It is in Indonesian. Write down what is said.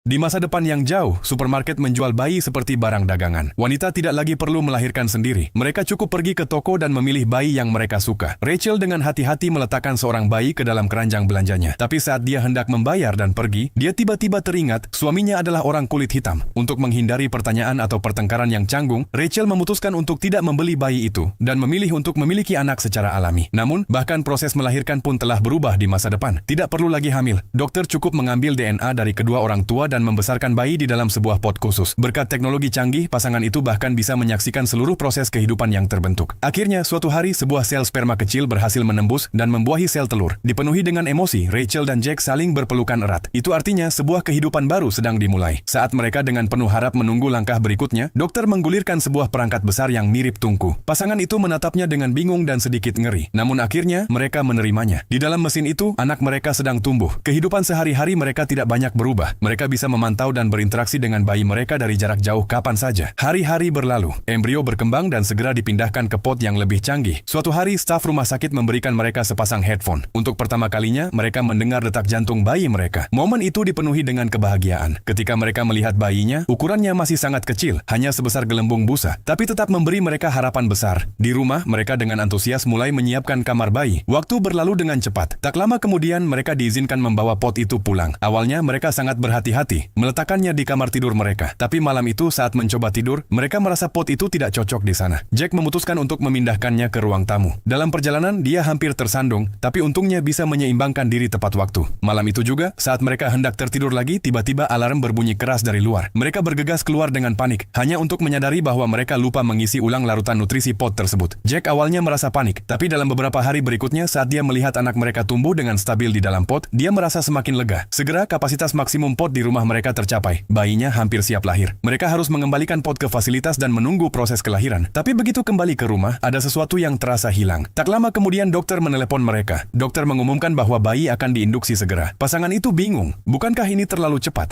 Di masa depan yang jauh, supermarket menjual bayi seperti barang dagangan. Wanita tidak lagi perlu melahirkan sendiri. Mereka cukup pergi ke toko dan memilih bayi yang mereka suka. Rachel dengan hati-hati meletakkan seorang bayi ke dalam keranjang belanjanya. Tapi saat dia hendak membayar dan pergi, dia tiba-tiba teringat suaminya adalah orang kulit hitam. Untuk menghindari pertanyaan atau pertengkaran yang canggung, Rachel memutuskan untuk tidak membeli bayi itu dan memilih untuk memiliki anak secara alami. Namun, bahkan proses melahirkan pun telah berubah di masa depan. Tidak perlu lagi hamil. Dokter cukup mengambil DNA dari kedua orang tua dan membesarkan bayi di dalam sebuah pot khusus. Berkat teknologi canggih, pasangan itu bahkan bisa menyaksikan seluruh proses kehidupan yang terbentuk. Akhirnya, suatu hari sebuah sel sperma kecil berhasil menembus dan membuahi sel telur. Dipenuhi dengan emosi, Rachel dan Jack saling berpelukan erat. Itu artinya sebuah kehidupan baru sedang dimulai. Saat mereka dengan penuh harap menunggu langkah berikutnya, dokter menggulirkan sebuah perangkat besar yang mirip tungku. Pasangan itu menatapnya dengan bingung dan sedikit ngeri. Namun akhirnya, mereka menerimanya. Di dalam mesin itu, anak mereka sedang tumbuh. Kehidupan sehari-hari mereka tidak banyak berubah. Mereka bisa memantau dan berinteraksi dengan bayi mereka dari jarak jauh kapan saja. Hari-hari berlalu, embrio berkembang dan segera dipindahkan ke pot yang lebih canggih. Suatu hari, staf rumah sakit memberikan mereka sepasang headphone. Untuk pertama kalinya, mereka mendengar detak jantung bayi mereka. Momen itu dipenuhi dengan kebahagiaan. Ketika mereka melihat bayinya, ukurannya masih sangat kecil, hanya sebesar gelembung busa, tapi tetap memberi mereka harapan besar. Di rumah, mereka dengan antusias mulai menyiapkan kamar bayi. Waktu berlalu dengan cepat. Tak lama kemudian, mereka diizinkan membawa pot itu pulang. Awalnya, mereka sangat berhati-hati meletakkannya di kamar tidur mereka. Tapi malam itu saat mencoba tidur, mereka merasa pot itu tidak cocok di sana. Jack memutuskan untuk memindahkannya ke ruang tamu. Dalam perjalanan, dia hampir tersandung, tapi untungnya bisa menyeimbangkan diri tepat waktu. Malam itu juga, saat mereka hendak tertidur lagi, tiba-tiba alarm berbunyi keras dari luar. Mereka bergegas keluar dengan panik, hanya untuk menyadari bahwa mereka lupa mengisi ulang larutan nutrisi pot tersebut. Jack awalnya merasa panik, tapi dalam beberapa hari berikutnya saat dia melihat anak mereka tumbuh dengan stabil di dalam pot, dia merasa semakin lega. Segera kapasitas maksimum pot di rumah mereka tercapai. Bayinya hampir siap lahir. Mereka harus mengembalikan pot ke fasilitas dan menunggu proses kelahiran. Tapi begitu kembali ke rumah, ada sesuatu yang terasa hilang. Tak lama kemudian dokter menelepon mereka. Dokter mengumumkan bahwa bayi akan diinduksi segera. Pasangan itu bingung. Bukankah ini terlalu cepat?